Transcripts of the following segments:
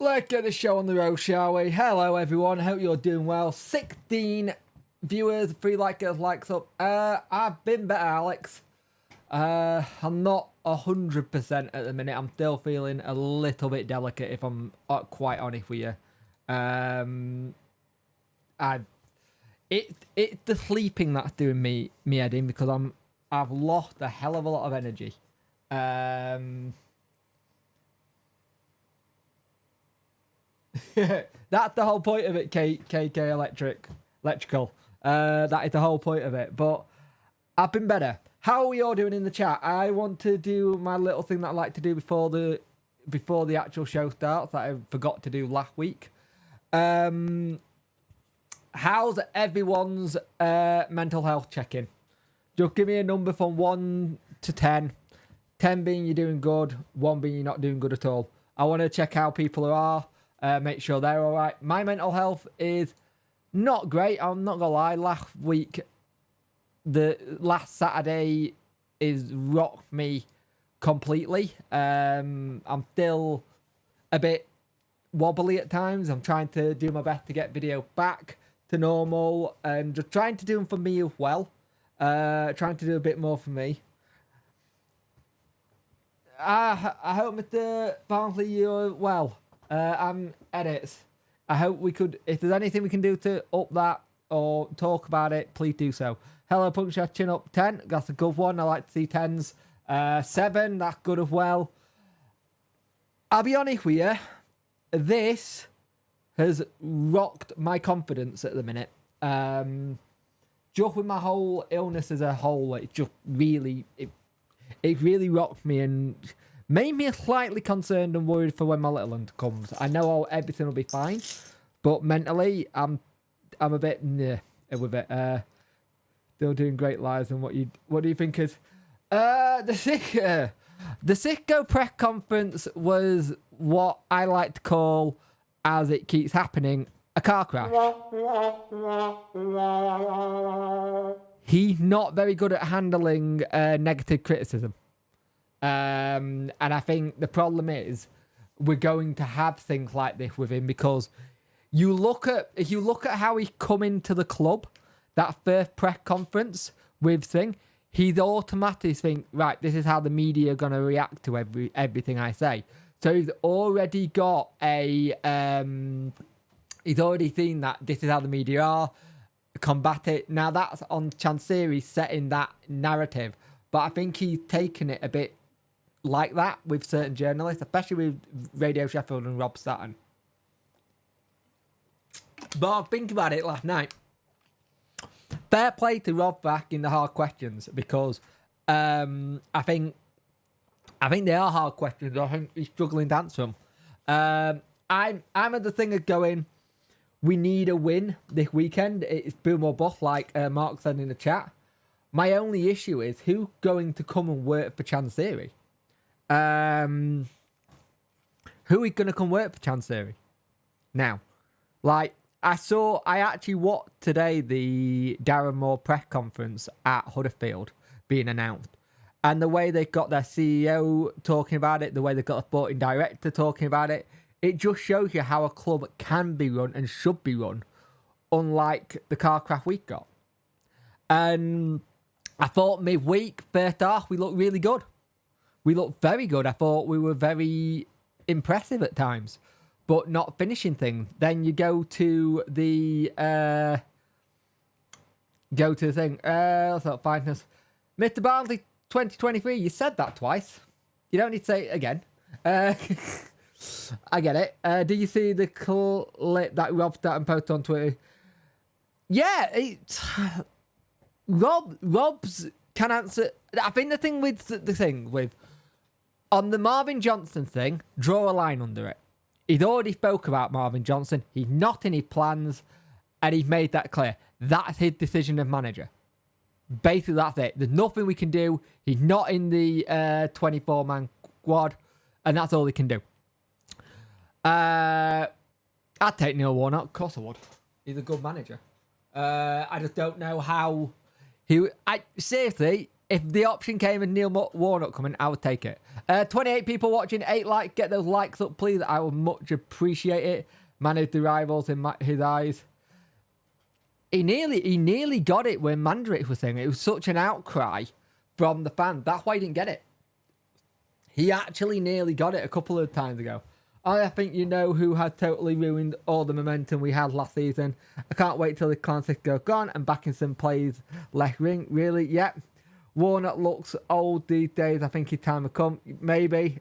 Let's get the show on the road, shall we? Hello, everyone. Hope you're doing well. 16 viewers, 3 likes up. I've been better, Alex. I'm not 100% at the minute. I'm still feeling a little bit delicate, if I'm quite honest with you. It's the sleeping that's doing me head in because I've lost a hell of a lot of energy. That's the whole point of it, KK Electrical. That is the whole point of it. But I've been better. How are we all doing in the chat? I want to do my little thing that I like to do before the actual show starts that I forgot to do last week. How's everyone's mental health check-in? Just give me a number from 1 to 10. 10 being you're doing good, 1 being you're not doing good at all. I want to check how people are. Make sure they're all right. My mental health is not great. I'm not gonna lie. Last Saturday is rocked me completely. I'm still a bit wobbly at times. I'm trying to do my best to get video back to normal and just trying to do them for me as well. Trying to do a bit more for me. I hope Mr. Barnsley you're well. I'm edits. I hope we could, if there's anything we can do to up that or talk about it, please do so. Hello, Puncture, chin up 10. That's a good one. I like to see 10s. 7, that's good as well. I'll be honest with you, this has rocked my confidence at the minute. Just with my whole illness as a whole, it just really, it really rocked me and made me slightly concerned and worried for when my little one comes. I know everything will be fine, but mentally, I'm a bit with it. Still doing great lives. And what do you think is the Sicko press conference was what I like to call, as it keeps happening, a car crash. He's not very good at handling negative criticism. And I think the problem is we're going to have things like this with him because if you look at how he come into the club, that first press conference with thing, he'd automatically think, right, this is how the media are going to react to everything I say. So he's already got he's already seen that this is how the media are, combat it. Now that's on Chansiri setting that narrative, but I think he's taken it a bit like that with certain journalists, especially with Radio Sheffield and Rob Statten. But I was thinking about it last night. Fair play to Rob back in the hard questions because I think they are hard questions. I think he's struggling to answer them. I'm at the thing of going, we need a win this weekend. It's boom or bust, like Mark said in the chat. My only issue is who's going to come and work for Chansiri? Who is going to come work for Chansiri? Now, like, I actually watched today the Darren Moore press conference at Huddersfield being announced. And the way they got their CEO talking about it, the way they got a sporting director talking about it, it just shows you how a club can be run and should be run, unlike the car crash we got. And I thought midweek, first half, we looked really good. We looked very good. I thought we were very impressive at times, but not finishing things. Then you go to the thing. Let's not find us. Mr. Barnsley 2023, you said that twice. You don't need to say it again. I get it. Do you see the clip that Rob Statten posted on Twitter? Yeah, Rob's can answer. I think the thing with on the Marvin Johnson thing, draw a line under it. He'd already spoke about Marvin Johnson. He's not in his plans, and he's made that clear. That's his decision as manager. Basically, that's it. There's nothing we can do. He's not in the 24-man squad, and that's all he can do. I'd take Neil Warnock. Of course I would. He's a good manager. I just don't know how seriously, If the option came and Neil Warnock coming, I would take it. 28 people watching, 8 likes. Get those likes up, please. I would much appreciate it. Manage the rivals in his eyes. He nearly got it when Managerial was saying it. It was such an outcry from the fans. That's why he didn't get it. He actually nearly got it a couple of times ago. I think you know who had totally ruined all the momentum we had last season. I can't wait till the classic go gone and Backinson plays left wing. Really? Yep. Warnock looks old these days. I think his time will come. Maybe.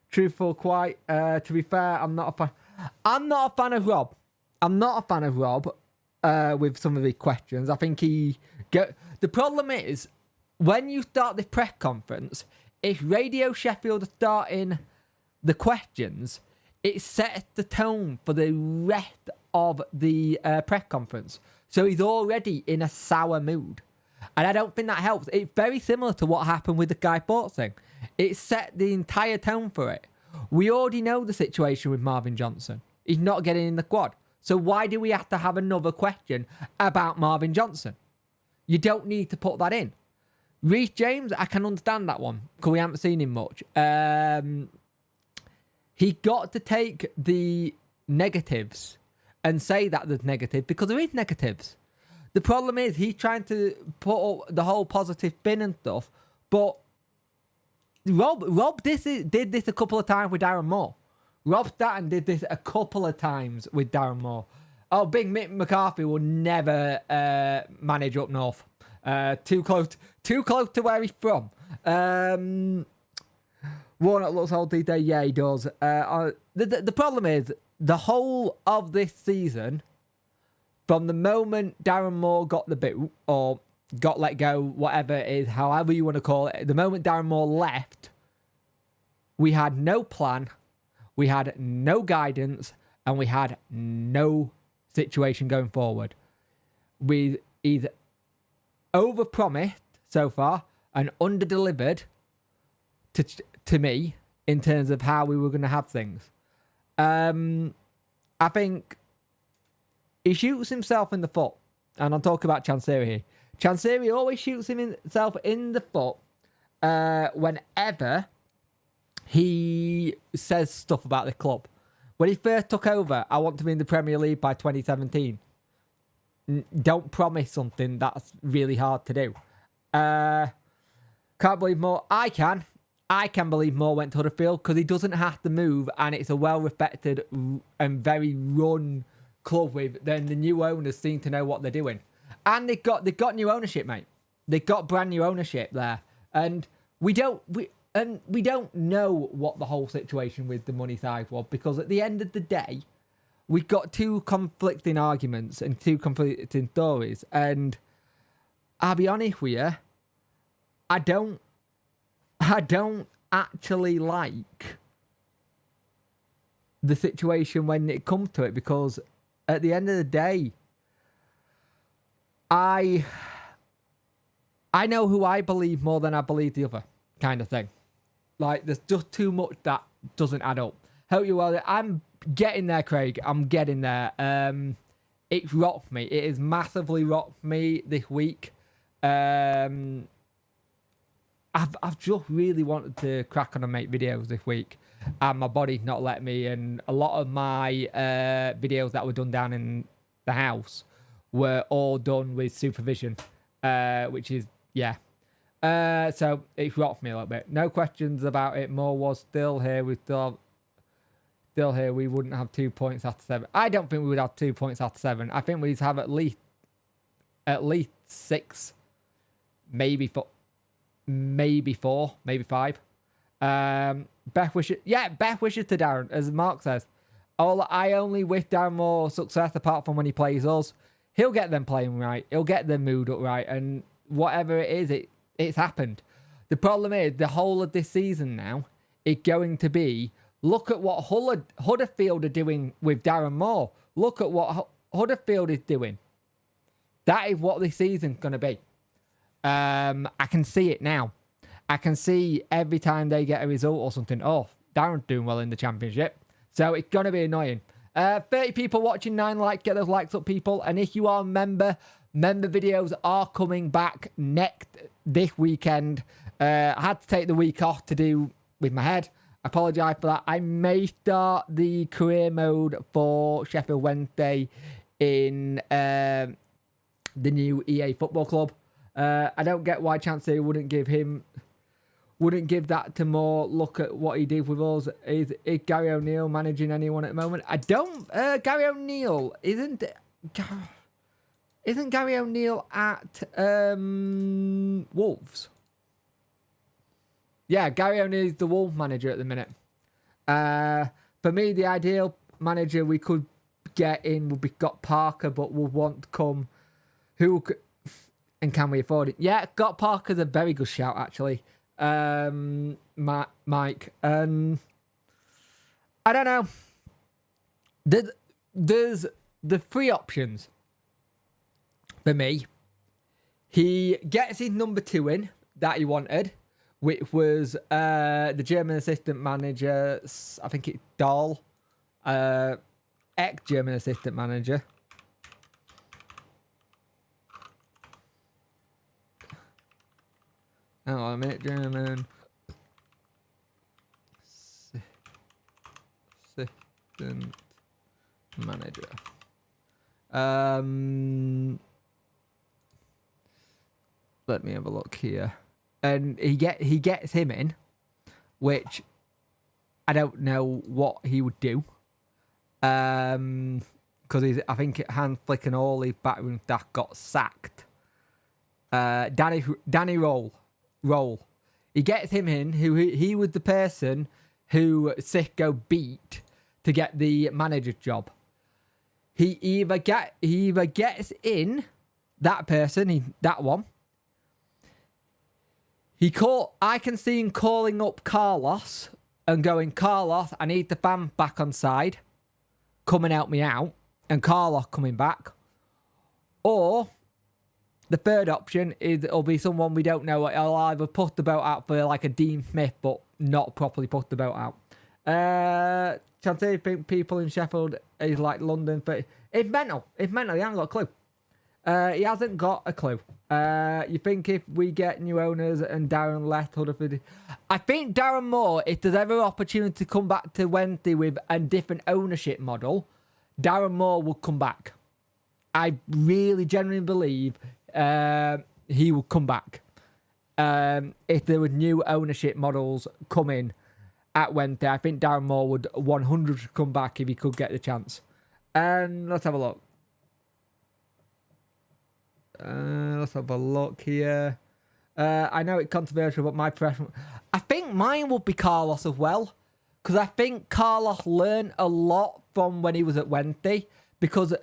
Truthful, quite. To be fair, I'm not a fan of Rob. I'm not a fan of Rob with some of the questions. I think the problem is, when you start the press conference, if Radio Sheffield are starting the questions, it sets the tone for the rest of the press conference. So he's already in a sour mood. And I don't think that helps. It's very similar to what happened with the Guy Fawkes thing. It set the entire tone for it. We already know the situation with Marvin Johnson. He's not getting in the squad. So why do we have to have another question about Marvin Johnson? You don't need to put that in. Reece James, I can understand that one because we haven't seen him much. He got to take the negatives and say that there's negative because there is negatives. The problem is he's trying to put up the whole positive spin and stuff, but Rob did this a couple of times with Darren Moore. Rob Staton did this a couple of times with Darren Moore. Oh, Big Mick McCarthy will never manage up north. Too close to where he's from. Warnock looks old these days. Yeah, he does. The problem is, the whole of this season, from the moment Darren Moore got the boot, or got let go, whatever it is, however you want to call it, the moment Darren Moore left, we had no plan, we had no guidance, and we had no situation going forward. We either overpromised so far and underdelivered to me in terms of how we were going to have things. I think he shoots himself in the foot, and I'm talking about Chansiri here. Chansiri always shoots himself in the foot whenever he says stuff about the club. When he first took over, I want to be in the Premier League by 2017. Don't promise something that's really hard to do. Can't believe more. I can believe more went to Huddersfield because he doesn't have to move, and it's a well-respected and very run club with. Then the new owners seem to know what they're doing, and they got new ownership, mate. They got brand new ownership there, and we don't know what the whole situation with the money side was, because at the end of the day, we've got two conflicting arguments and two conflicting stories, and I'll be honest with you, I don't actually like the situation when it comes to it, because at the end of the day, I know who I believe more than I believe the other, kind of thing. Like, there's just too much that doesn't add up. Hope you're well. I'm getting there, Craig. I'm getting there. It's rocked me. It has massively rocked me this week. I've just really wanted to crack on and make videos this week, and my body's not let me, and a lot of my videos that were done down in the house were all done with supervision, which is, yeah. So it's rocked me a little bit. No questions about it. Moore was still here. We still here. We wouldn't have 2 points after 7. I don't think we would have 2 points after 7. I think we'd have at least 6, maybe 4, maybe 5. Best wishes. Yeah, best wishes to Darren, as Mark says. I only wish Darren more success apart from when he plays us. He'll get them playing right. He'll get their mood up right, and whatever it is, it's happened. The problem is, the whole of this season now is going to be, look at what Huddersfield are doing with Darren Moore. Look at what Huddersfield is doing. That is what this season's going to be. I can see it now. I can see every time they get a result or something, oh, Darren's doing well in the Championship. So it's going to be annoying. 30 people watching, 9 likes. Get those likes up, people. And if you are a member, Member videos are coming back this weekend. I had to take the week off to do with my head. I apologise for that. I may start the career mode for Sheffield Wednesday in the new EA Football Club. I don't get why Chancellor wouldn't give that to more look at what he did with us. Is Gary O'Neill managing anyone at the moment? I don't. Gary O'Neill isn't Gary O'Neill at Wolves? Yeah, Gary O'Neill is the Wolves manager at the minute. For me, the ideal manager we could get in would be Scott Parker, but would want to come. And can we afford it? Yeah, Scott Parker's a very good shout, actually. Mike. I don't know. There's the three options for me. He gets his number 2 in that he wanted, which was the German assistant manager, I think it's Dahl, ex-German assistant manager. Hang on a minute, German assistant manager. Let me have a look here. And he gets him in, which I don't know what he would do. Because I think Hans Flick and all his backroom staff got sacked. Danny Roll. He gets him in, who he was the person who Sisco beat to get the manager's job. He either gets in that person, that one. I can see him calling up Carlos and going, Carlos, I need the fan back on side. Come and help me out. And Carlos coming back. Or the third option is it'll be someone we don't know. It'll either put the boat out for like a Dean Smith, but not properly put the boat out. Chance you think people in Sheffield is like London? It's mental. He hasn't got a clue. He hasn't got a clue. You think if we get new owners and Darren left Huddersfield, I think Darren Moore, if there's ever opportunity to come back to Wednesday with a different ownership model, Darren Moore will come back. I really genuinely believe he will come back. If there were new ownership models coming at Wednesday, I think Darren Moore would 100% come back if he could get the chance. And let's have a look. Let's have a look here. I know it's controversial, but my preference, I think mine would be Carlos as well, because I think Carlos learned a lot from when he was at Wednesday, because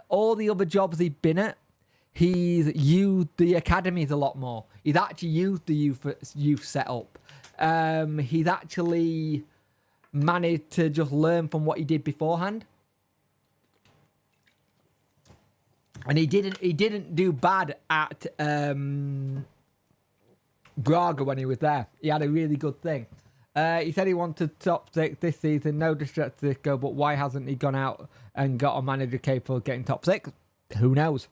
all the other jobs he'd been at, he's used the academies a lot more. He's actually used the youth setup. He's actually managed to just learn from what he did beforehand. And he didn't do bad at Braga when he was there. He had a really good thing. He said he wanted top 6 this season. No disrespect to Sisco, but why hasn't he gone out and got a manager capable of getting top 6? Who knows?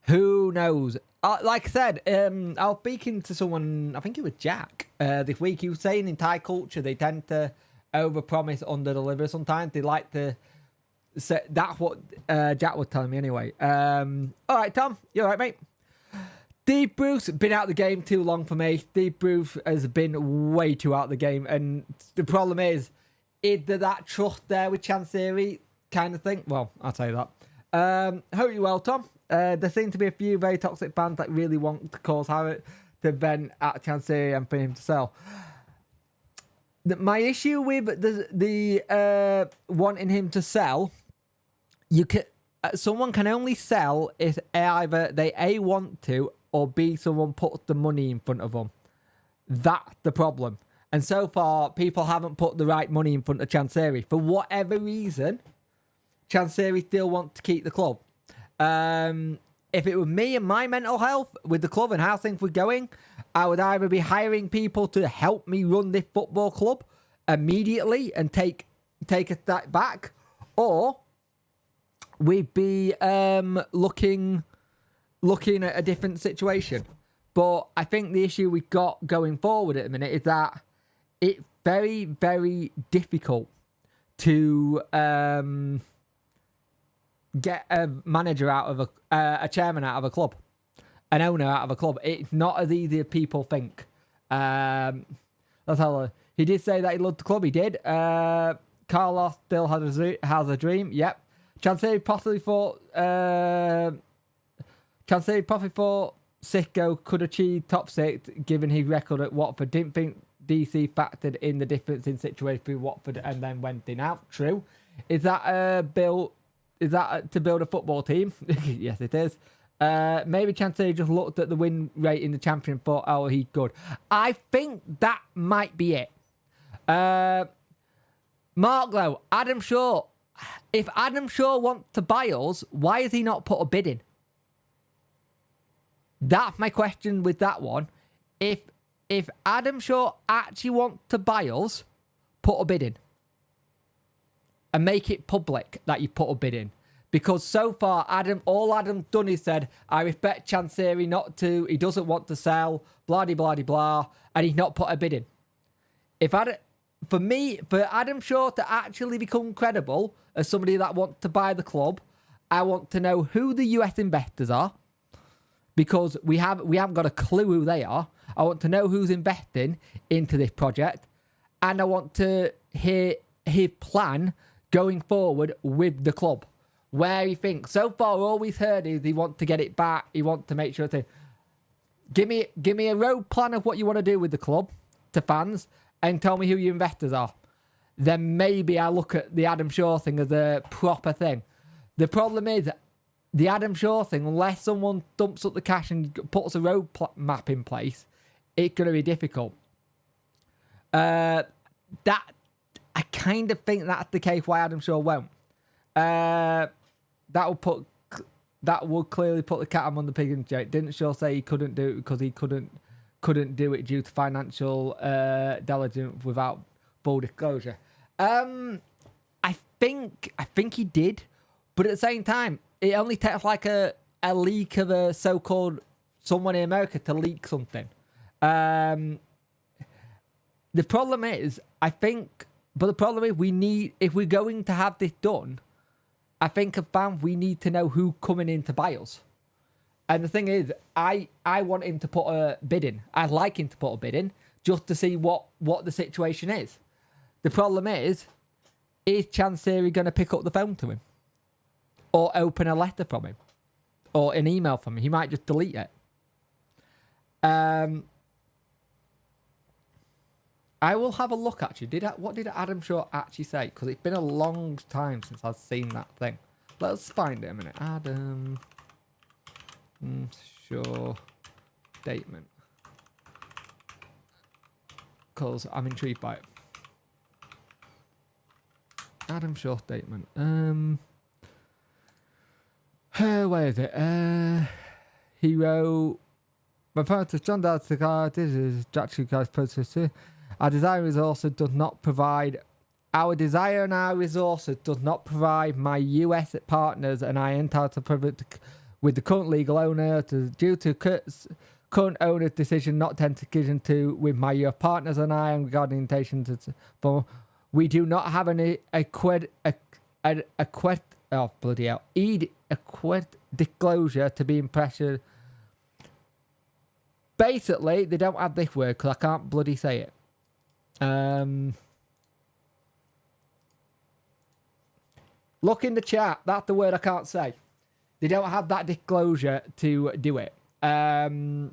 Who knows? Like I said, I was speaking to someone, I think it was Jack, this week. He was saying in Thai culture, they tend to overpromise, underdeliver. Sometimes they like to... So that's what Jack was telling me anyway. All right, Tom. You all right, mate? Steve Bruce, been out of the game too long for me. Steve Bruce has been way too out of the game. And the problem is there that trust there with Chansiri kind of thing? Well, I'll tell you that. Hope you're well, Tom. There seem to be a few very toxic fans that really want to cause havoc to vent at Chansiri and for him to sell. My issue with the wanting him to sell, someone can only sell if either they A, want to, or B, someone puts the money in front of them. That's the problem. And so far, people haven't put the right money in front of Chansiri. For whatever reason, Chansiri still wants to keep the club. If it were me and my mental health with the club and how things were going, I would either be hiring people to help me run this football club immediately and take a step back, or we'd be looking looking at a different situation. But I think the issue we've got going forward at the minute is that it's very, very difficult to get a manager out of a chairman out of a club, an owner out of a club. It's not as easy as people think. That's how he did say that he loved the club. He did. Carlos still has a dream. Yep. Chansiri possibly thought Sisco could achieve top 6 given his record at Watford. Didn't think DC factored in the difference in situation with Watford and then went in out. True. Is that to build a football team? Yes, it is. Maybe Chansiri just looked at the win rate in the Championship and thought, oh, he's good. I think that might be it. Mark, though, Adam Shaw. If Adam Shaw wants to buy us, why has he not put a bid in? That's my question with that one. If Adam Shaw actually wants to buy us, put a bid in. And make it public that you put a bid in. Because so far, all Adam's done is said, I respect Chansiri not to, he doesn't want to sell, blah, blah, blah, blah, and he's not put a bid in. For Adam Shaw to actually become credible as somebody that wants to buy the club, I want to know who the US investors are, because we haven't got a clue who they are. I want to know who's investing into this project, and I want to hear his plan going forward with the club. Where he thinks. So far, all we've heard is he wants to get it back. He wants to make sure to give me a road plan of what you want to do with the club to fans, and tell me who your investors are. Then maybe I look at the Adam Shaw thing as a proper thing. The problem is the Adam Shaw thing. Unless someone dumps up the cash and puts a road map in place, it's going to be difficult. I kind of think that's the case why Adam Shaw won't. That would clearly put the cat on the pig in the jail. Didn't Shaw say he couldn't do it because he couldn't do it due to financial diligence without full disclosure? I think he did, but at the same time, it only takes like a leak of a so-called someone in America to leak something. The problem is, we need, if we're going to have this done, I think we need to know who's coming in to buy us. And the thing is, I want him to put a bid in. I'd like him to put a bid in just to see what the situation is. The problem is Chansiri going to pick up the phone to him? Or open a letter from him? Or an email from him? He might just delete it. I will have a look, actually. What did Adam Shaw actually say? Because it's been a long time since I've seen that thing. Let's find it a minute. Adam Shaw statement. Because I'm intrigued by it. Adam Shaw statement. Where is it? He wrote, my parents are John Dad's cigar. This is actually guy's process too. Our desire and our resources does not provide my US partners and I entitled to private with the current legal owner due to current owner's decision not to enter decision to with my US partners and I am regarding intention for we do not have any disclosure to be impressive. Basically, they don't have this word because I can't bloody say it. Look in the chat. That's the word I can't say. They don't have that disclosure to do it. To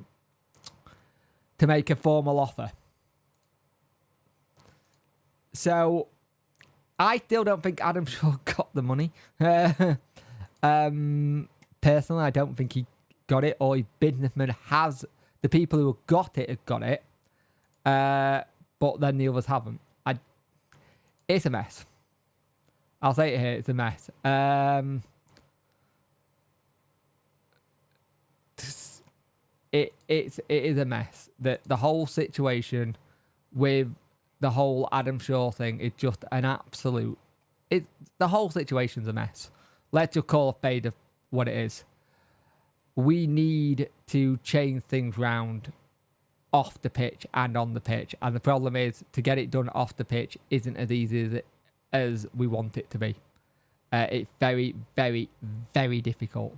make a formal offer. So, I still don't think Adam Shaw got the money. Personally, I don't think he got it, or his businessman has. The people who got it have got it. But then the others haven't. It's a mess. I'll say it here, it's a mess. It is a mess. The whole situation with the whole Adam Shaw thing is just an absolute... The whole situation's a mess. Let's just call a fade of what it is. we need to change things round off the pitch and on the pitch. And the problem is, to get it done off the pitch isn't as easy as we want it to be. It's very, very, very difficult.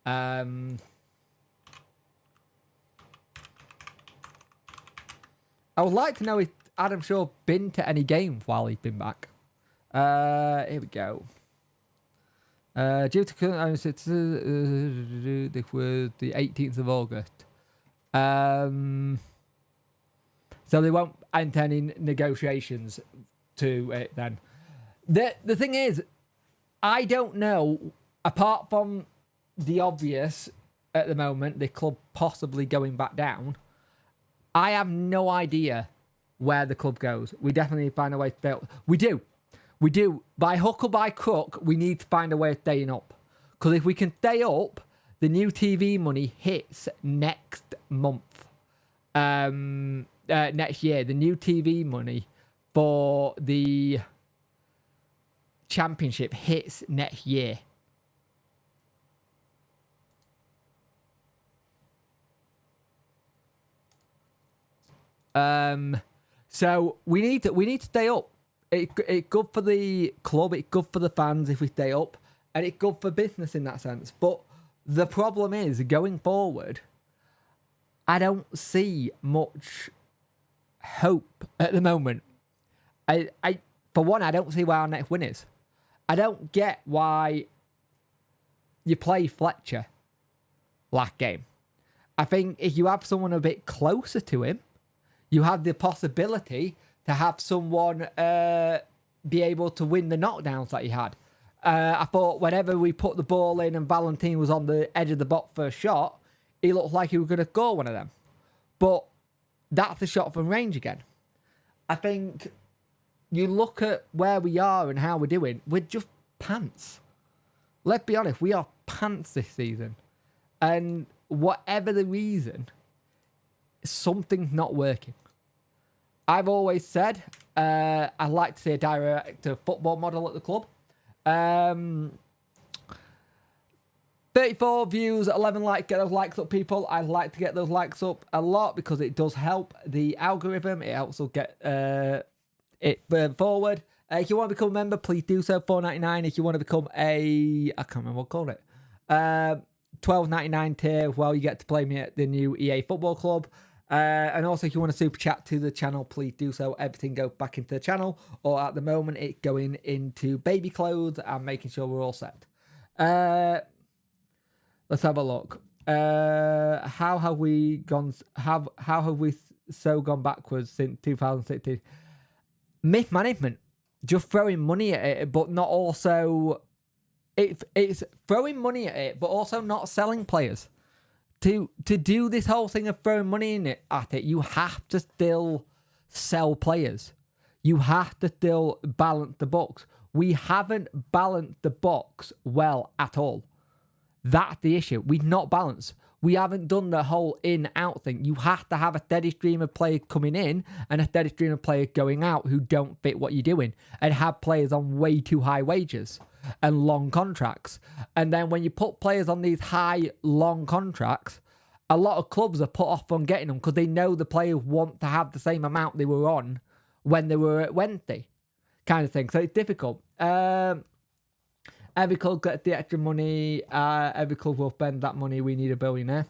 I would like to know if Adam Shaw been to any games while he's been back. Here we go. Due to current this was the 18th of August. So they won't enter any negotiations to it then. The thing is, I don't know, apart from the obvious at the moment, the club possibly going back down, I have no idea where the club goes. We definitely find a way to fail. We do. By hook or by crook, we need to find a way of staying up. Because if we can stay up, the new TV money hits next month. Next year. The new TV money for the championship hits next year. So we need to stay up. It's good for the club, it's good for the fans if we stay up, and it's good for business in that sense. But the problem is, going forward, I don't see much hope at the moment. I for one, I don't see why our next win is. I don't get why you play Fletcher last game. I think if you have someone a bit closer to him, you have the possibility to have someone be able to win the knockdowns that he had. I thought whenever we put the ball in and Valentin was on the edge of the box for a shot, he looked like he was going to score one of them. But that's a shot from range again. I think you look at where we are and how we're doing, we're just pants. Let's be honest, we are pants this season. And whatever the reason, something's not working. I've always said I'd like to see a director football model at the club. 34 views, 11 likes. Get those likes up, people. I'd like to get those likes up a lot because it does help the algorithm. It helps us get it forward. If you want to become a member, please do so. $4.99. If you want to become I can't remember what I called it. $12.99 tier. Well, you get to play me at the new EA Football Club. And also, if you want to super chat to the channel, please do so. Everything goes back into the channel, or at the moment, it's going into baby clothes and making sure we're all set. Let's have a look. How have we gone? How have we so gone backwards since 2016? Mismanagement, just throwing money at it, but not also. It's throwing money at it, but also not selling players. To do this whole thing of throwing money at it, you have to still sell players. You have to still balance the books. We haven't balanced the books well at all. That's the issue. We've not balanced. We haven't done the whole in-out thing. You have to have a steady stream of players coming in and a steady stream of players going out who don't fit what you're doing, and have players on way too high wages and long contracts. And then when you put players on these high, long contracts, a lot of clubs are put off on getting them because they know the players want to have the same amount they were on when they were at Wednesday, kind of thing. So it's difficult. Every club gets the extra money. Every club will spend that money. We need a billionaire.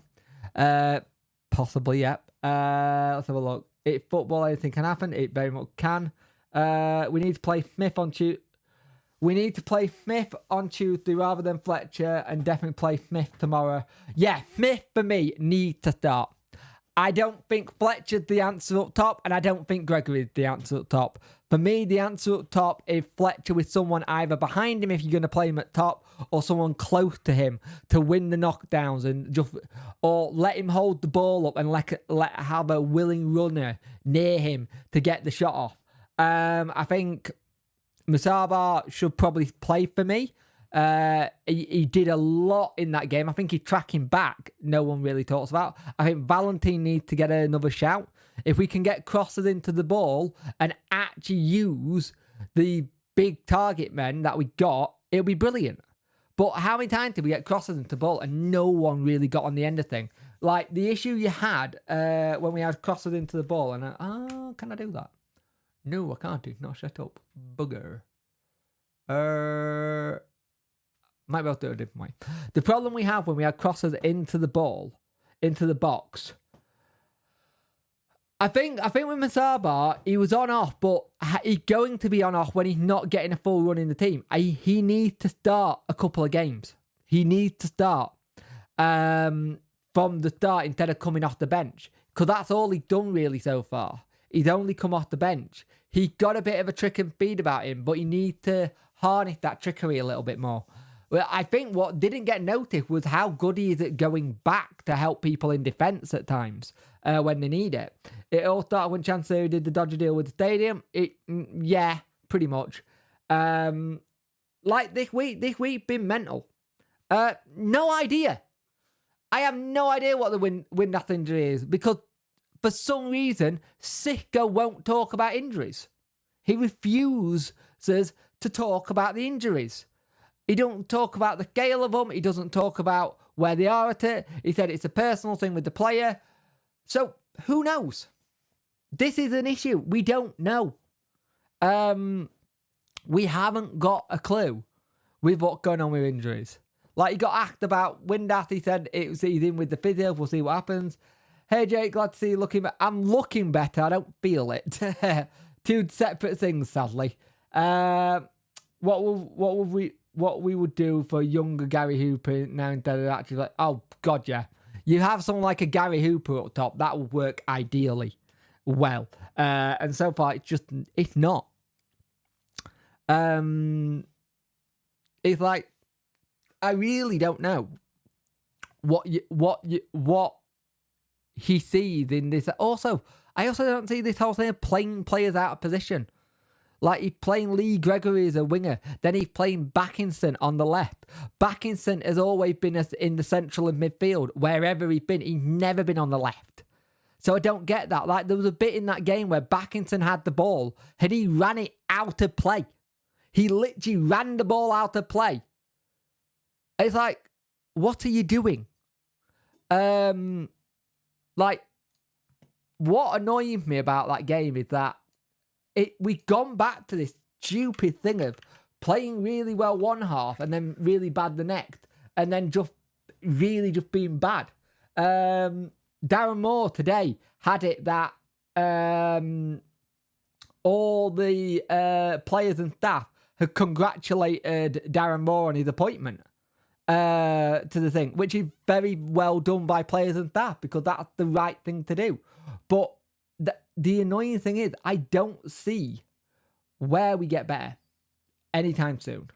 Possibly, yep. Let's have a look. If football, anything can happen. It very much can. We need to play Smith on Tuesday. We need to play Smith on Tuesday rather than Fletcher, and definitely play Smith tomorrow. Yeah, Smith for me needs to start. I don't think Fletcher's the answer up top, and I don't think Gregory's the answer up top. For me, the answer up top is Fletcher with someone either behind him if you're going to play him at top, or someone close to him to win the knockdowns, and just, or let him hold the ball up and let have a willing runner near him to get the shot off. I think Musaba should probably play for me. He did a lot in that game. I think he's tracking back. No one really talks about. I think Valentin needs to get another shout. If we can get crosses into the ball and actually use the big target men that we got, it'll be brilliant. But how many times did we get crosses into the ball and no one really got on the end of thing? Like the issue you had when we had crosses into the ball, and can I do that? No, I can't do. No, shut up, bugger. Might be able to do it a different way. The problem we have when we had crosses into the ball, into the box. I think with Masaba, he was on off, but he's going to be on off when he's not getting a full run in the team. He needs to start a couple of games. He needs to start from the start instead of coming off the bench, because that's all he's done really so far. He's only come off the bench. He got a bit of a trick and speed about him, but he needs to harness that trickery a little bit more. Well, I think what didn't get noticed was how good he is at going back to help people in defence at times when they need it. It all started when Chancellor did the dodgy deal with the stadium. Yeah, pretty much. Like this week been mental. No idea. I have no idea what the Windass injury is, because for some reason, Sicko won't talk about injuries. He refuses to talk about the injuries. He don't talk about the scale of them. He doesn't talk about where they are at it. He said it's a personal thing with the player. So, who knows? This is an issue. We don't know. We haven't got a clue with what's going on with injuries. Like, he got asked about Windass. He said he's in with the physio. We'll see what happens. Hey, Jake, glad to see you looking better. I'm looking better. I don't feel it. Two separate things, sadly. What we would do for younger Gary Hooper now instead of actually like, oh, God, yeah. You have someone like a Gary Hooper up top, that would work ideally well. And so far, it's not. It's like, I really don't know what he sees in this. Also, I also don't see this whole thing of playing players out of position. Like, he's playing Lee Gregory as a winger. Then he's playing Backinson on the left. Backinson has always been in the central and midfield. Wherever he's been, he's never been on the left. So I don't get that. Like, there was a bit in that game where Backinson had the ball and he ran it out of play. He literally ran the ball out of play. It's like, what are you doing? Like, what annoys me about that game is that we've gone back to this stupid thing of playing really well one half and then really bad the next, and then just being bad. Darren Moore today had it that all the players and staff had congratulated Darren Moore on his appointment to the thing, which is very well done by players and staff, because that's the right thing to do. But the annoying thing is, I don't see where we get better anytime soon.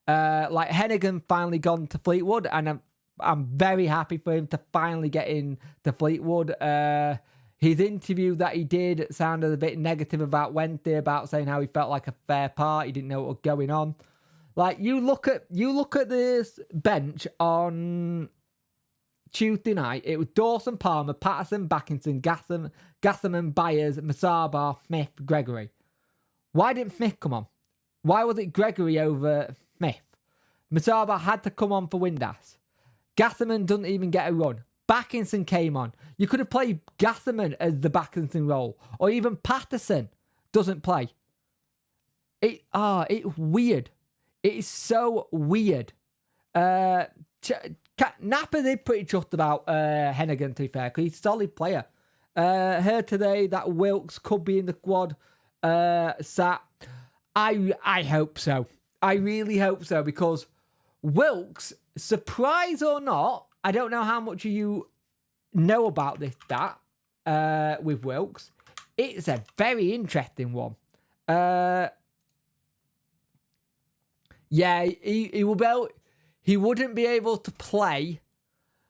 Like, Hennigan finally gone to Fleetwood, and I'm very happy for him to finally get in to Fleetwood. His interview that he did sounded a bit negative about Wednesday, about saying how he felt like a fair part. He didn't know what was going on. Like, you look at this bench on Tuesday night. It was Dawson, Palmer, Patterson, Backinson, Gasserman, Byers, Masaba, Smith, Gregory. Why didn't Smith come on? Why was it Gregory over Smith? Masaba had to come on for Windass. Gasserman doesn't even get a run. Backinson came on. You could have played Gasserman as the Backinson role, or even Patterson doesn't play. It's weird. It is so weird. Napa did pretty chuffed about Hennigan, to be fair, because he's a solid player. Heard today that Wilkes could be in the squad. Sat. I hope so. I really hope so, because Wilkes, surprise or not, I don't know how much you know about this stat with Wilkes. It's a very interesting one. Yeah, he wouldn't be able to play.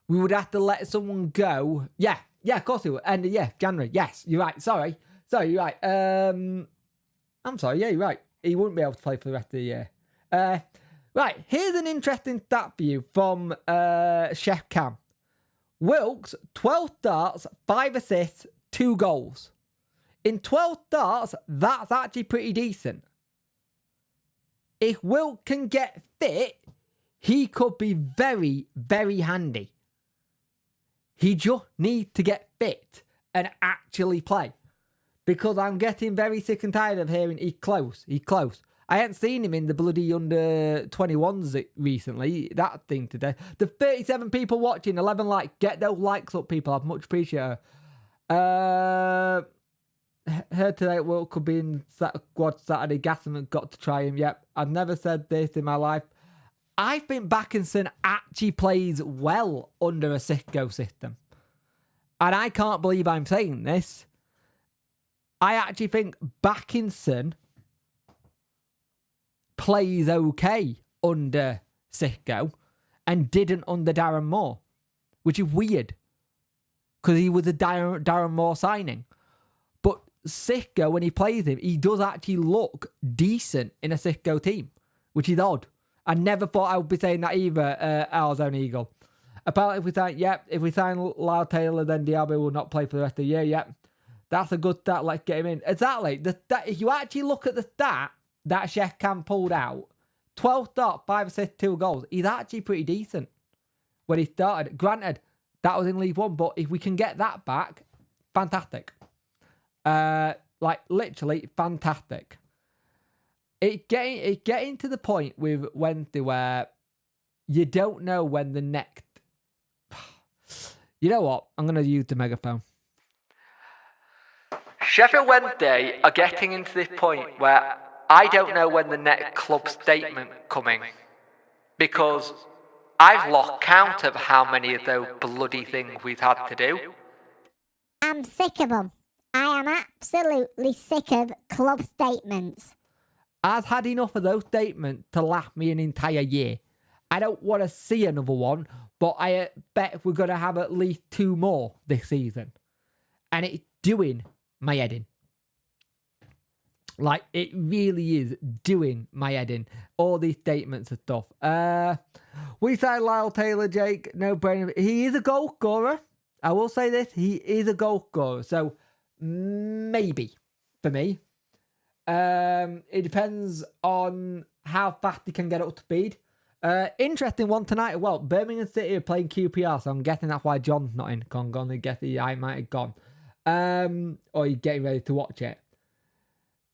We would have to let someone go. Yeah, of course he would. And January. Yes, you're right. Sorry, you're right. I'm sorry. Yeah, you're right. He wouldn't be able to play for the rest of the year. Right, here's an interesting stat for you from Chef Cam. Wilkes, 12 starts, 5 assists, 2 goals. In 12 starts, that's actually pretty decent. If Wilkes can get fit, he could be very, very handy. He just needs to get fit and actually play. Because I'm getting very sick and tired of hearing he's close. I hadn't seen him in the bloody under 21s recently. That thing today. The 37 people watching, 11 likes. Get those likes up, people. I'd much appreciate it. Heard today at World Cup being squad Saturday. Gasman got to try him. Yep. I've never said this in my life. I think Backinson actually plays well under a Sitko system. And I can't believe I'm saying this. I actually think Backinson plays okay under Sitko and didn't under Darren Moore, which is weird because he was a Darren Moore signing. But Sitko, when he plays him, he does actually look decent in a Sitko team, which is odd. I never thought I would be saying that either, our own Eagle. Apparently, if we sign Lyle Taylor, then Diaby will not play for the rest of the year. Yep. That's a good stat. Let's get him in. Exactly. If you actually look at the stat that Sheffield pulled out, 12 starts, 5 assists, 2 goals. He's actually pretty decent when he started. Granted, that was in League One, but if we can get that back, fantastic. Literally fantastic. It's getting to the point with Wednesday where you don't know when the next... You know what? I'm going to use the megaphone. Sheffield Wednesday are getting into this point where I don't know when the next club statement coming, because I've lost count of how many of those bloody things we've had to do. I'm sick of them. I am absolutely sick of club statements. I've had enough of those statements to last me an entire year. I don't want to see another one, but I bet we're going to have at least 2 more this season. And it's doing my head in. Like, it really is doing my head in. All these statements and stuff. We say Lyle Taylor, Jake. No brainer. He is a goal scorer. I will say this. He is a goal scorer. So, maybe for me. It depends on how fast he can get up to speed. Interesting one tonight. Well, Birmingham City are playing QPR, so I'm guessing that's why John's not in. I guess I might have gone. Or you're getting ready to watch it.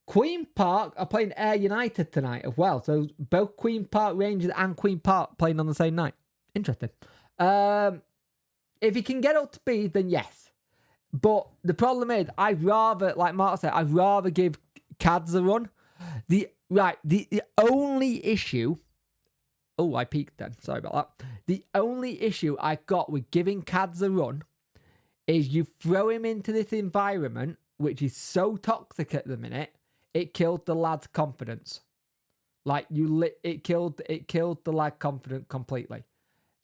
Queen Park are playing Ayr United tonight as well. So both Queen Park Rangers and Queen Park playing on the same night. Interesting. If he can get up to speed, then yes. But the problem is, I'd rather, like Mark said, I'd rather give Cads a run. The only issue... Oh, I peaked then. Sorry about that. The only issue I got with giving Cads a run is you throw him into this environment, which is so toxic at the minute, it killed the lad's confidence. It killed the lad confidence completely.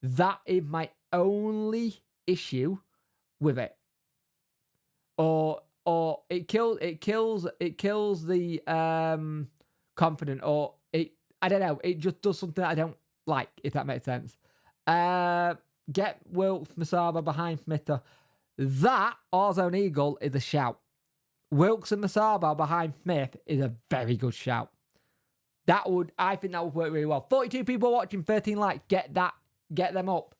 That is my only issue with it. Or it kills the confidence, or I don't know, it just does something that I don't like, if that makes sense. Get Wilkes Masaba behind Smither. That Orzone Eagle is a shout. Wilkes and Masaba behind Smith is a very good shout. I think that would work really well. 42 people watching, 13 likes. Get them up.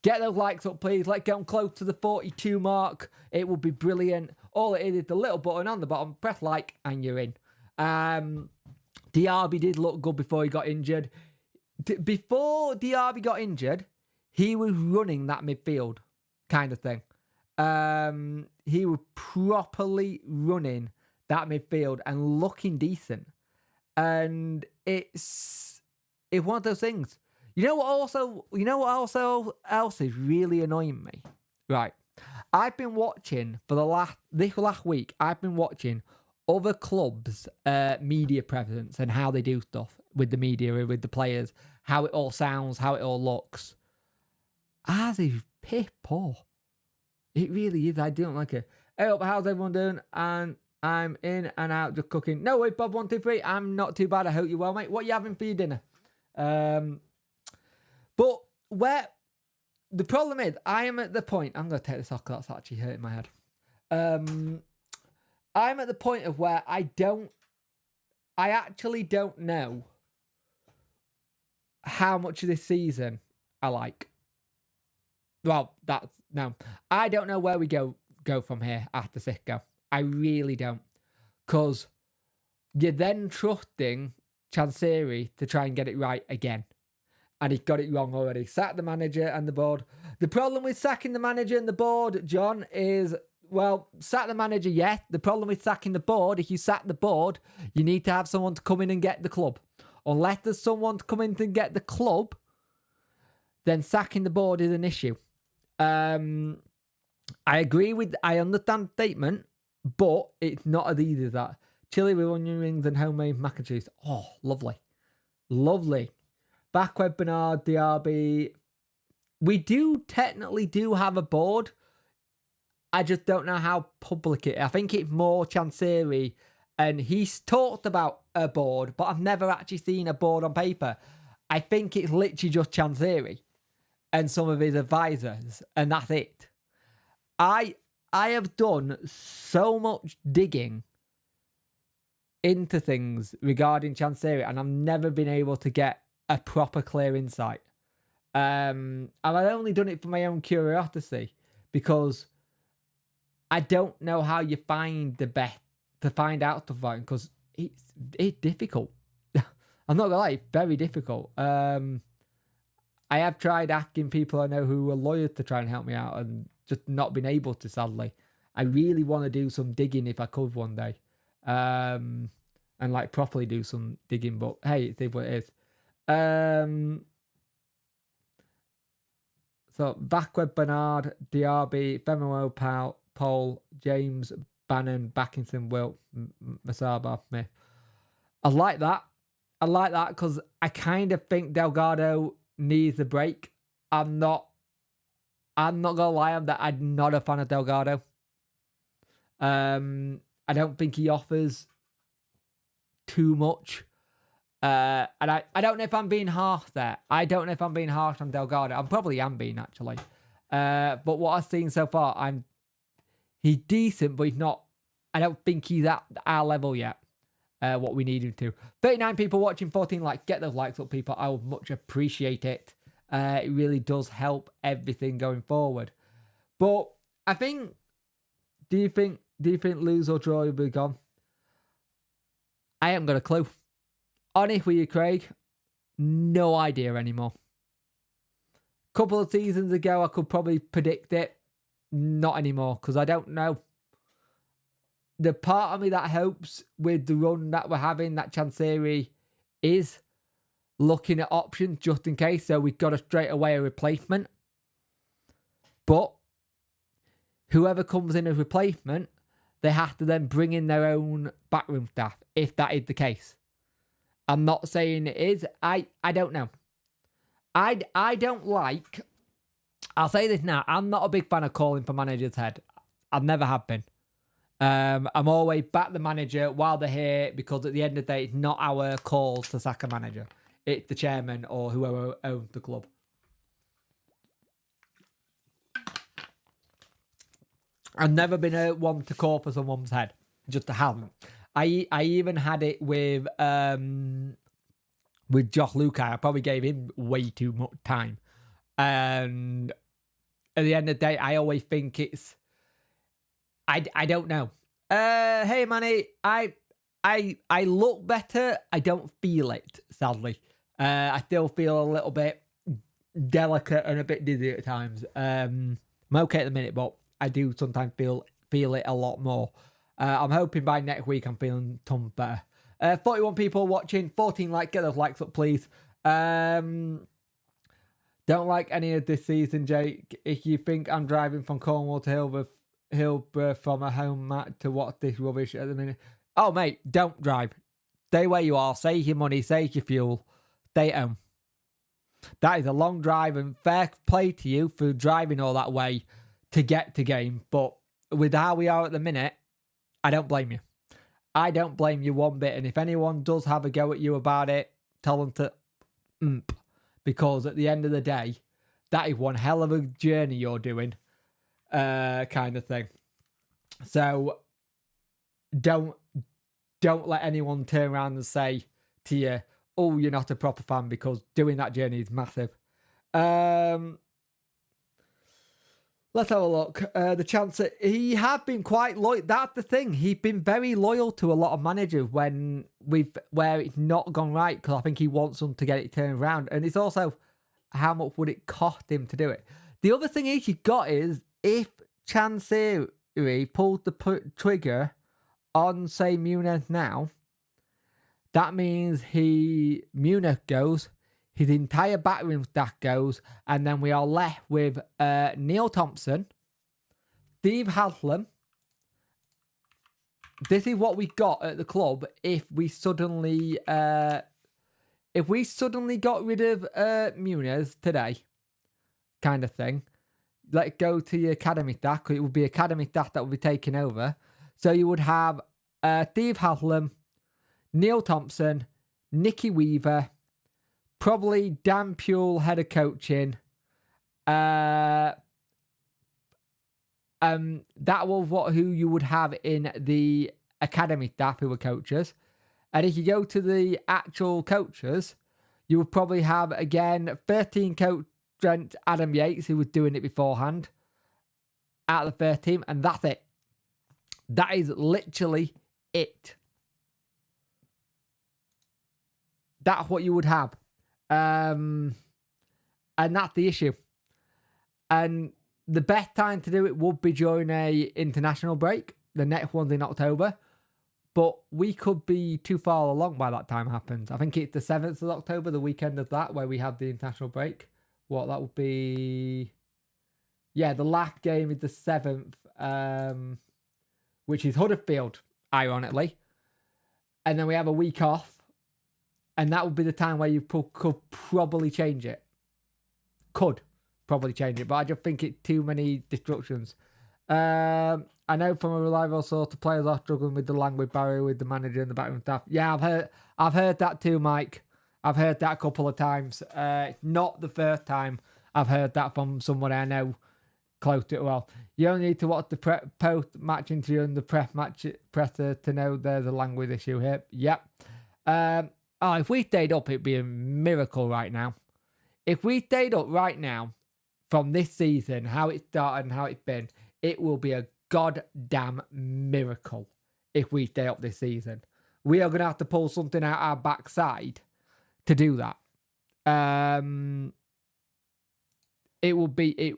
Get those likes up, please. Let's get them close to the 42 mark. It would be brilliant. All it is the little button on the bottom. Press like and you're in. Diaby did look good before he got injured. Before Diaby got injured, he was running that midfield kind of thing. He was properly running that midfield and looking decent. And it's one of those things. You know what also else is really annoying me? Right. I've been watching this last week, I've been watching other clubs' media presence and how they do stuff with the media, with the players, how it all sounds, how it all looks. Ours is piss poor. It really is. I don't like it. Hey up, how's everyone doing? And I'm in and out just cooking. No way, Bob123. I'm not too bad. I hope you're well, mate. What are you having for your dinner? But where the problem is, I am at the point. I'm going to take this off because that's actually hurting my head. I'm at the point of where I actually don't know how much of this season I like. Well, I don't know where we go from here after Sicko. I really don't. Because you're then trusting Chansiri to try and get it right again. And he got it wrong already. Sacked the manager and the board. The problem with sacking the manager and the board, John, is, well, sack the manager, yeah. The problem with sacking the board, if you sack the board, you need to have someone to come in and get the club. Unless there's someone to come in and get the club, then sacking the board is an issue. I understand the statement, but it's not as easy as that. Chili with onion rings and homemade mac and cheese. Oh, lovely. Lovely. Backweb Bernard, DRB. We technically do have a board. I just don't know how public it is. I think it's more Chansiri, and he's talked about a board, but I've never actually seen a board on paper. I think it's literally just Chansiri and some of his advisors, and that's it. I have done so much digging into things regarding Chansiri, and I've never been able to get a proper clear insight. And I've only done it for my own curiosity, because I don't know how you find the best to find out stuff about him, because it's difficult. I'm not gonna lie, it's very difficult. I have tried asking people I know who are lawyers to try and help me out, and just not been able to, sadly. I really want to do some digging if I could one day. And like properly do some digging, but hey, it's what it is. So Backweb Bernard, DRB, Femimo Paul, James, Bannon, Backinson, Wilt, Masaba, Smith. I like that because I kind of think Delgado needs a break. I'm not gonna lie, I'm not a fan of Delgado. I don't think he offers too much. And I don't know if I'm being harsh there. I don't know if I'm being harsh on Delgado. I probably am being, actually. But what I've seen so far, he's decent, but he's not. I don't think he's at our level yet. What we need him to. 39 people watching, 14 likes. Get those likes up, people. I would much appreciate it. It really does help everything going forward. But I think, do you think lose or draw will be gone? I haven't got a clue. Honest with you, Craig, no idea anymore. Couple of seasons ago, I could probably predict it. Not anymore, because I don't know. The part of me that hopes with the run that we're having, that Chansiri is looking at options just in case, so we've got a straight away a replacement. But whoever comes in as replacement, they have to then bring in their own backroom staff, if that is the case. I'm not saying it is. I don't know. I don't like... I'll say this now. I'm not a big fan of calling for manager's head. I never have been. I'm always back the manager while they're here, because at the end of the day, it's not our calls to sack a manager. It's the chairman or whoever owns the club. I've never been one to call for someone's head. Just haven't. I even had it with Josh Lukai. I probably gave him way too much time. And at the end of the day, I always think it's... I don't know. Hey, Manny, I look better. I don't feel it, sadly. I still feel a little bit delicate and a bit dizzy at times. I'm okay at the minute, but I do sometimes feel it a lot more. I'm hoping by next week I'm feeling tons better. 41 people watching, 14 likes. Get those likes up, please. Don't like any of this season, Jake. If you think I'm driving from Cornwall to Hillsborough from a home mat to watch this rubbish at the minute. Oh, mate, don't drive. Stay where you are. Save your money. Save your fuel. Stay at home. That is a long drive, and fair play to you for driving all that way to get to game. But with how we are at the minute, I don't blame you. I don't blame you one bit. And if anyone does have a go at you about it, tell them to because at the end of the day, that is one hell of a journey you're doing. Kind of thing. So don't let anyone turn around and say to you, oh, you're not a proper fan, because doing that journey is massive. Let's have a look. The chance that he have been quite loyal. That's the thing. He's been very loyal to a lot of managers where it's not gone right, because I think he wants them to get it turned around. And it's also how much would it cost him to do it. The other thing is you've got is if Chansiri pulls the trigger on, say, Muniz now, that means Muniz goes, his entire backroom staff goes, and then we are left with Neil Thompson, Steve Haslam. This is what we got at the club if we suddenly got rid of Muniz today, kind of thing. Let it go to your academy staff, because it would be academy staff that would be taking over. So you would have Steve Haslam, Neil Thompson, Nicky Weaver, probably Dan Pule, head of coaching. That was who you would have in the academy staff who were coaches. And if you go to the actual coaches, you would probably have, again, 13 coach Trent Adam Yates, who was doing it beforehand, out of the first team, and that's it. That is literally it. That's what you would have. And that's the issue. And the best time to do it would be during a international break. The next one's in October. But we could be too far along by that time happens. I think it's the 7th of October, the weekend of that, where we have the international break. What, that would be... Yeah, the last game is the 7th, which is Huddersfield, ironically. And then we have a week off. And that would be the time where you could probably change it. Could probably change it, but I just think it's too many destructions. I know from a reliable source, the players are struggling with the language barrier with the manager and the backroom staff. Yeah, I've heard that too, Mike. I've heard that a couple of times. Not the first time I've heard that from someone I know close to it. Well, you only need to watch the post-match interview and the presser to know there's a language issue here. Yep. If we stayed up, it'd be a miracle right now. If we stayed up right now from this season, how it started and how it's been, it will be a goddamn miracle if we stay up this season. We are going to have to pull something out our backside to do that. It would be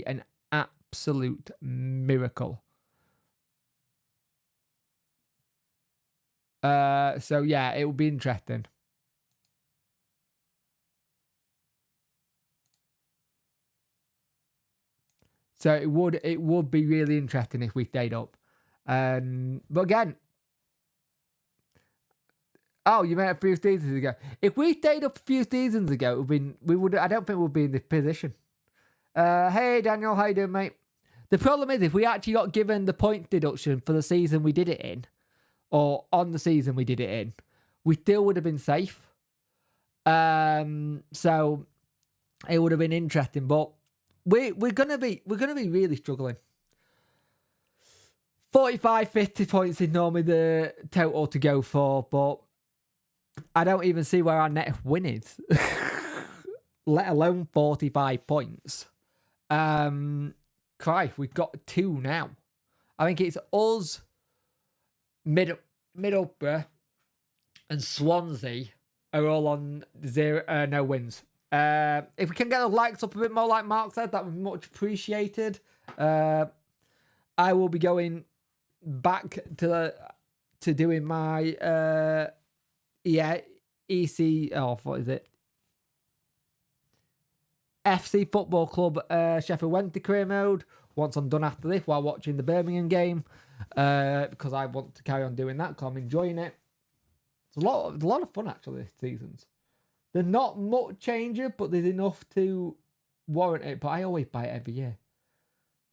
an absolute miracle. So yeah, it will be interesting. So it would be really interesting if we stayed up. But again, you meant a few seasons ago. If we stayed up a few seasons ago, I don't think we'd be in this position. Hey Daniel, how you doing, mate? The problem is, if we actually got given the point deduction for the season we did it in, or on the season we did it in, we still would have been safe. So it would have been interesting, but we're gonna be really struggling. 45, 50 points is normally the total to go for, but I don't even see where our next win is, let alone 45 points. Christ, we've got 2 now. I think it's us, Middlesbrough, and Swansea are all on 0, no wins. If we can get the likes up a bit more, like Mark said, that would be much appreciated. I will be going back to doing my what is it? FC Football Club Sheffield Wednesday career mode once I'm done after this, while watching the Birmingham game, because I want to carry on doing that because I'm enjoying it. It's a lot of fun actually this season's. There's not much changes, but there's enough to warrant it. But I always buy it every year.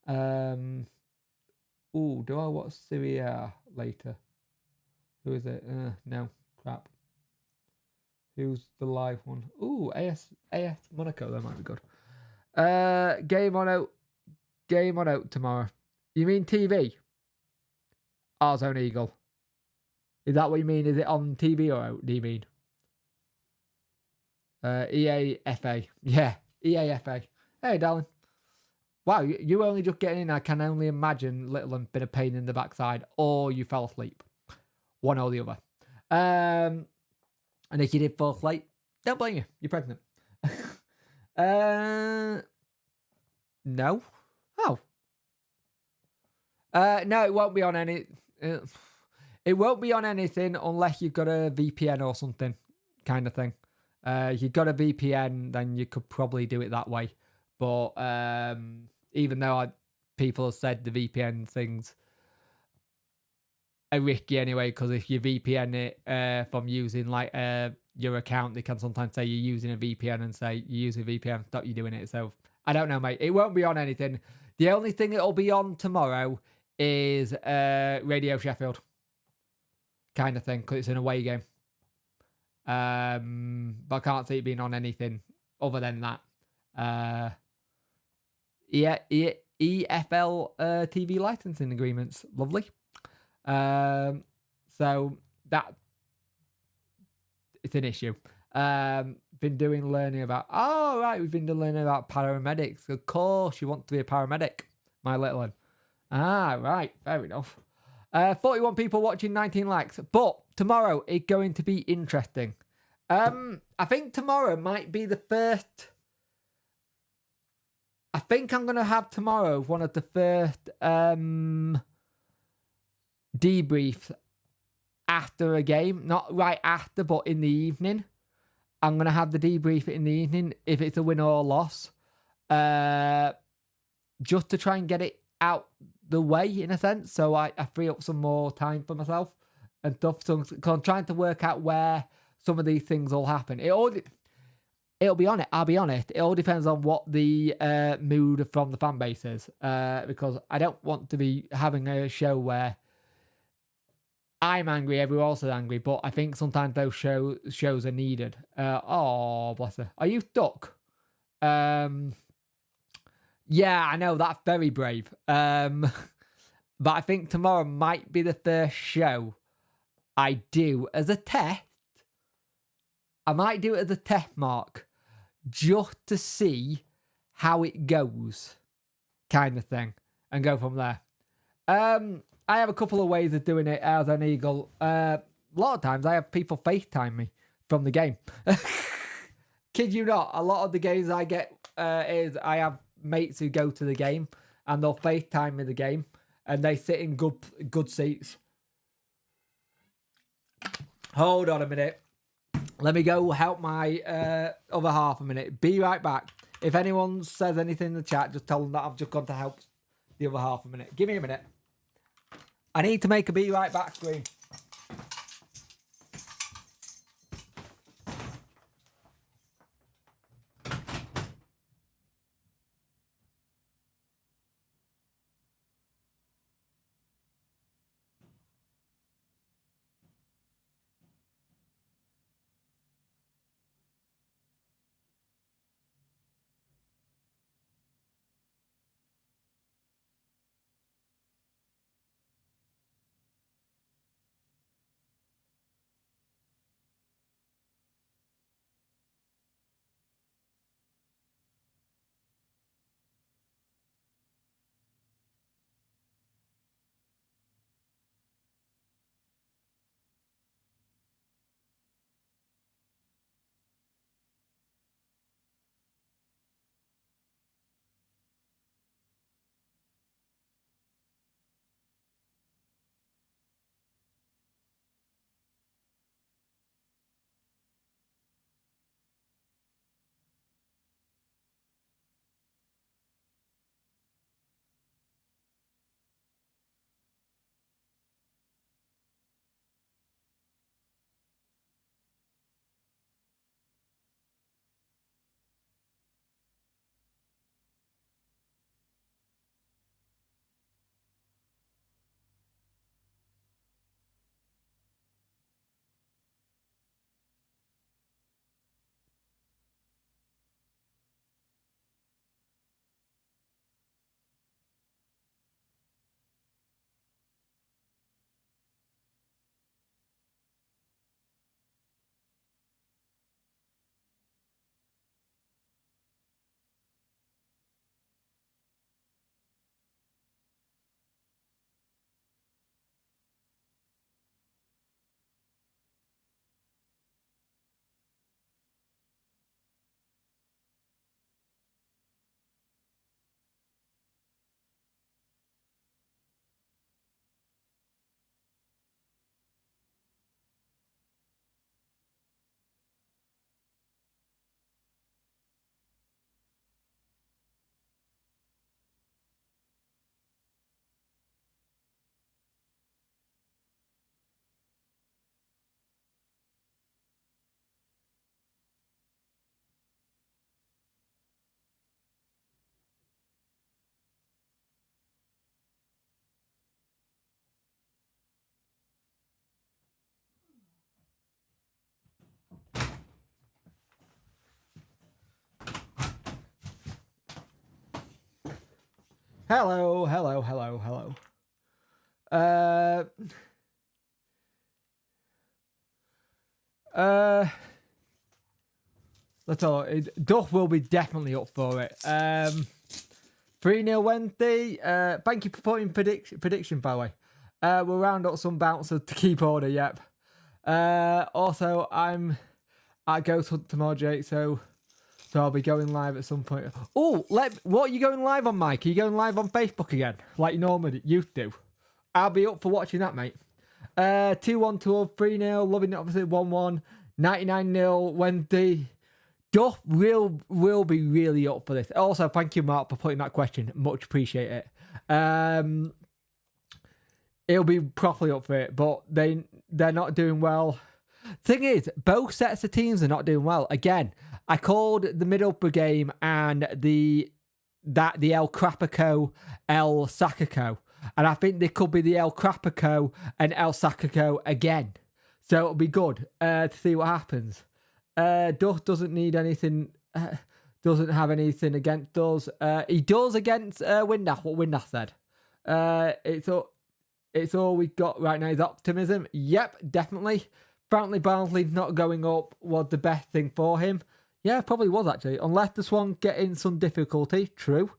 Do I watch Serie A later? Who is it? No, crap. Who's the live one? AS Monaco. That might be good. Game on out tomorrow. You mean TV? Zone Eagle. Is that what you mean? Is it on TV or out, do you mean? EAFA. Yeah, EAFA. Hey, darling. Wow, you only just getting in. I can only imagine little and been a pain in the backside, or you fell asleep. One or the other. And if you did fall asleep, don't blame you. You're pregnant. No. Oh. No, it won't be on any. It won't be on anything unless you've got a VPN or something, kind of thing. If you've got a VPN, then you could probably do it that way. But even though people have said the VPN things are risky anyway, because if you VPN it from using like your account, they can sometimes say you're using a VPN and say you use a VPN, stop you doing it. So I don't know, mate. It won't be on anything. The only thing it'll be on tomorrow is Radio Sheffield kind of thing, because it's an away game. But I can't see it being on anything other than that. EFL TV licensing agreements, lovely. So that it's an issue. Been doing learning about. Oh right, we've been learning about paramedics. Of course, you want to be a paramedic, my little one. Ah right, fair enough. 41 people watching, 19 likes. But tomorrow is going to be interesting. I think tomorrow might be the first. I think I'm going to have tomorrow one of the first debriefs after a game. Not right after, but in the evening. I'm going to have the debrief in the evening if it's a win or a loss. Just to try and get it out the way, in a sense. So I free up some more time for myself and stuff. So I'm trying to work out where some of these things will happen. It'll be on it. I'll be honest. It all depends on what the mood from the fan base is. Because I don't want to be having a show where I'm angry, everyone else is angry. But I think sometimes those shows are needed. Oh, bless her. Are you stuck? Yeah, I know. That's very brave. But I think tomorrow might be the first show I do as a test. I might do it as a test, Mark, just to see how it goes, kind of thing, and go from there. I have a couple of ways of doing it as an Eagle. A lot of times I have people FaceTime me from the game. Kid you not, a lot of the games I get is I have mates who go to the game and they'll FaceTime me the game and they sit in good seats. Hold on a minute. Let me go help my other half a minute. Be right back. If anyone says anything in the chat, just tell them that I've just gone to help the other half a minute. Give me a minute. I need to make a be right back screen. Hello, hello, hello, hello. Let's all. Duff will be definitely up for it. 3-0 Wednesday. Thank you for putting prediction, by the way. We'll round up some bouncers to keep order. Yep. Also, I'm at Ghost Hunt tomorrow, Jake. So I'll be going live at some point. Oh, what are you going live on, Mike? Are you going live on Facebook again, like you normally used to? I'll be up for watching that, mate. 2-1 to 3-0. Loving it, obviously 1-1. 99-0 Wednesday. Duff will be really up for this. Also, thank you, Mark, for putting that question. Much appreciate it. He'll be properly up for it, but they're not doing well. Thing is, both sets of teams are not doing well. Again, I called the Middlesbrough game and the El Crapico, El Sacaco. And I think they could be the El Crapico and El Sacaco again. So it'll be good to see what happens. Duff doesn't need anything, doesn't have anything against us. He does against Windass, what Windass said. It's all we got right now is optimism. Yep, definitely. Apparently Barnsley not going up was the best thing for him. Yeah, probably was actually. Unless the Swan get in some difficulty. True.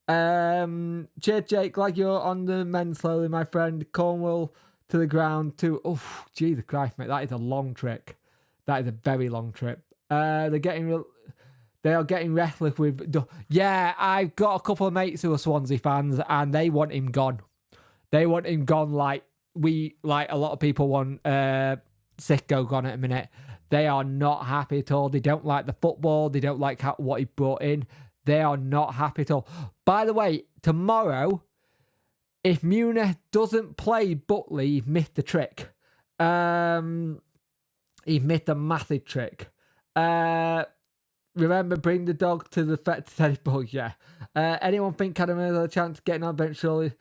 Cheers, Jake. Glad you're on the men slowly, my friend. Cornwall to the ground too. Oh, Jesus Christ, mate. That is a long trick. That is a very long trip. They are getting restless with... Yeah, I've got a couple of mates who are Swansea fans and they want him gone. They want him gone like a lot of people want Sicko gone at a minute. They are not happy at all. They don't like the football. They don't like what he brought in. They are not happy at all. By the way, tomorrow, if Munich doesn't play Butley, he's missed the trick. He missed a massive trick. Remember, bring the dog to the vet to teddy bug, yeah. Anyone think Cadam has a chance of getting on bench, surely?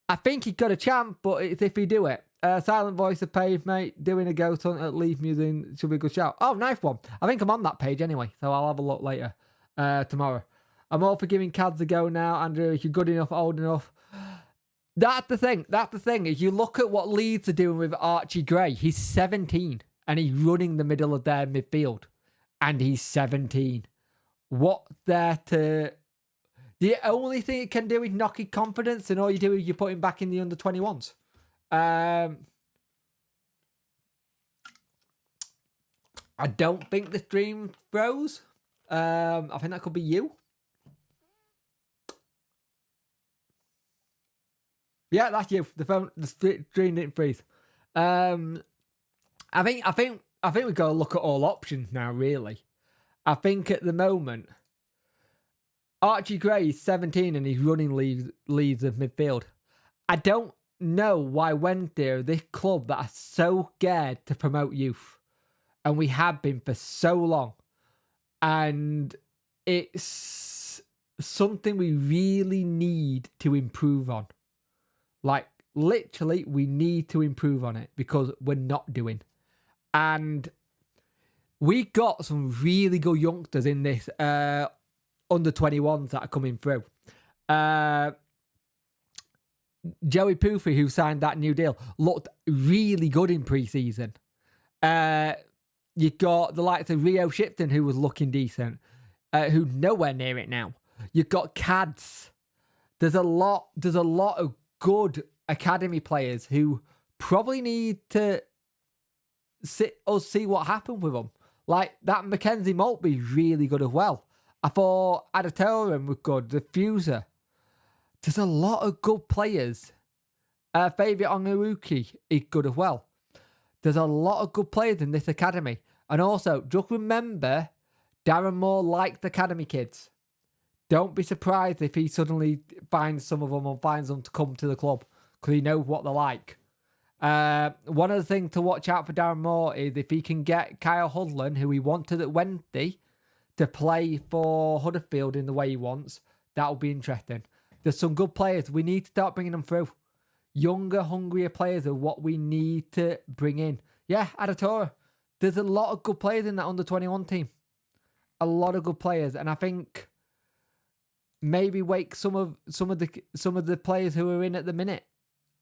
I think he got a chance, but it's if he do it. Silent Voice of Pave, mate. Doing a ghost hunt at Leaf Museum should be a good shout. Oh, nice one. I think I'm on that page anyway, so I'll have a look later tomorrow. I'm all for giving Cads a go now, Andrew. If you're good enough, old enough. That's the thing. That's the thing. If you look at what Leeds are doing with Archie Gray, he's 17 and he's running the middle of their midfield. And he's 17. What there to... The only thing it can do is knock his confidence, and all you do is you put him back in the under-21s. I don't think the stream froze. I think that could be you. Yeah, that's you. The stream didn't freeze. I think we've got to look at all options now, really. I think at the moment, Archie Gray is 17 and he's running leads of midfield. I don't know why Wednesday, this club that are so scared to promote youth, and we have been for so long, and it's something we really need to improve on. Like, literally, we need to improve on it because we're not doing. And we got some really good youngsters in this under-21s that are coming through. Joey Poofy, who signed that new deal, looked really good in pre-season. You got the likes of Rio Shipton, who was looking decent, who's nowhere near it now. You've got Cads. There's a lot of good academy players who probably need to see what happened with them. Like that Mackenzie Maltby's really good as well. I thought Adatorum was good. The Fuser. There's a lot of good players. Favourite Ongaruki is good as well. There's a lot of good players in this academy. And also, just remember, Darren Moore liked academy kids. Don't be surprised if he suddenly finds some of them and finds them to come to the club because he knows what they're like. One of the things to watch out for Darren Moore is if he can get Kyle Hudlin, who he wanted at Wednesday, to play for Huddersfield in the way he wants. That'll be interesting. There's some good players. We need to start bringing them through. Younger, hungrier players are what we need to bring in. Yeah, Adatora. There's a lot of good players in that under-21 team. A lot of good players. And I think maybe wake some of the players who are in at the minute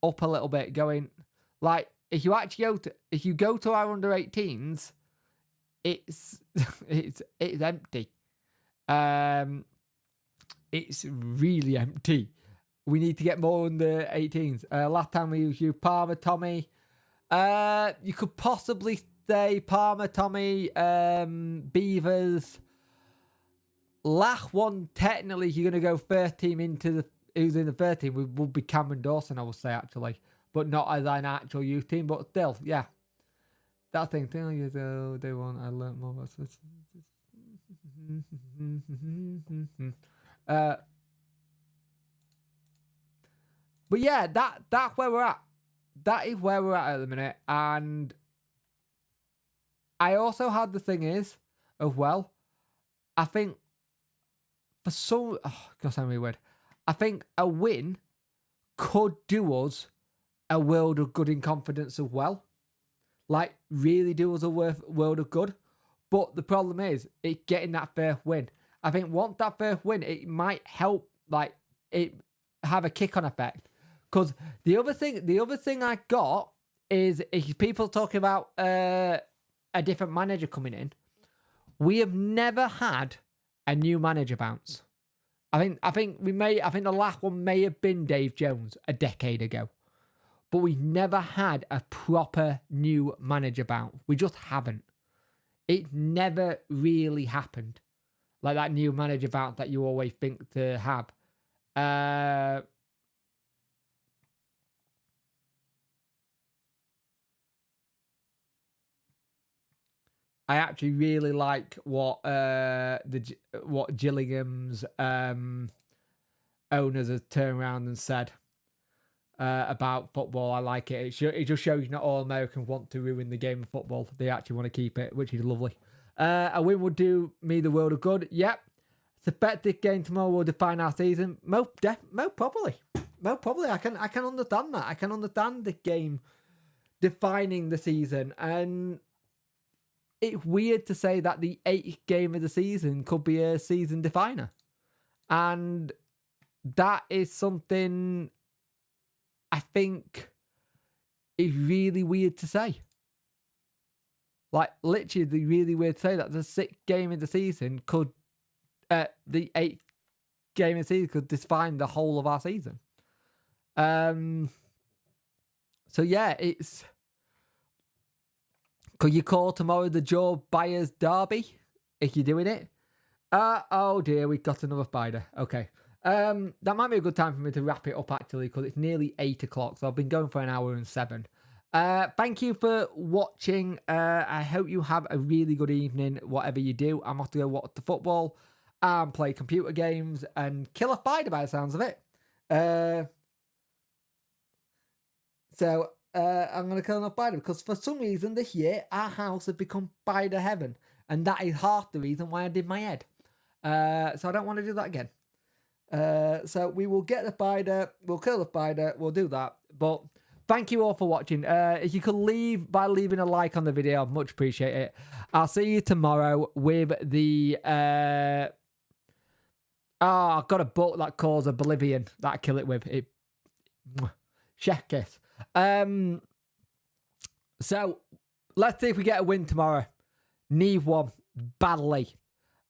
up a little bit, going like, if you go to our under 18s, it's empty. It's really empty. We need to get more under 18s. Last time we used Palmer, Tommy. You could possibly say Palmer, Tommy, Beavers. Last one, technically, you're going to go first team who's in the third team would be Cameron Dawson, I would say, actually. But not as an actual youth team, but still, yeah. That thing, they want, I learned more about this. But yeah, that's where we're at. That is where we're at the minute. And I also had the thing is, as well, I think for some, gosh, I'm weird. I think a win could do us a world of good in confidence as well. Like, really do us a world of good. But the problem is, it's getting that first win. I think once that first win, it might help, like, it have a kick-on effect. Because the other thing I got is people talking about a different manager coming in. We have never had a new manager bounce. I think the last one may have been Dave Jones a decade ago. But we never had a proper new manager bounce. We just haven't. It never really happened. Like that new manager bounce that you always think to have. I actually really like what Gillingham's owners have turned around and said about football. I like it. It just shows not all Americans want to ruin the game of football. They actually want to keep it, which is lovely. A win would do me the world of good. Yep. Suspect this game tomorrow will define our season. Most probably. I can understand that. I can understand the game defining the season. And it's weird to say that the 8th game of the season could be a season definer. And that is something I think is really weird to say. Like, literally really weird to say that the 6th game of the season could, the 8th game of the season could define the whole of our season. So yeah, it's... Could you call tomorrow the Joe Byers Derby if you're doing it? Oh dear, we got another spider. Okay. That might be a good time for me to wrap it up, actually, because it's nearly 8 o'clock, so I've been going for an hour and 7. Thank you for watching. I hope you have a really good evening, whatever you do. I'm off to go watch the football and play computer games and kill a spider by the sounds of it. I'm going to kill a spider because for some reason this year, our house has become spider heaven. And that is half the reason why I did my head. So I don't want to do that again. So we will get the spider, we'll kill the spider, we'll do that. But thank you all for watching. If you could leave by leaving a like on the video, I'd much appreciate it. I'll see you tomorrow with the... I've got a book that calls Oblivion that I kill it with. Chef kiss. So let's see if we get a win tomorrow. Need one badly.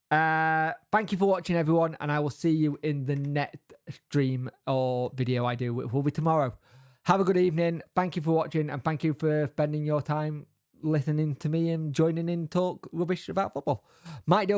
Thank you for watching, everyone, and I will see you in the next stream or video I do, which will be tomorrow. Have a good evening. Thank you for watching, and thank you for spending your time listening to me and joining in talk rubbish about football. Might do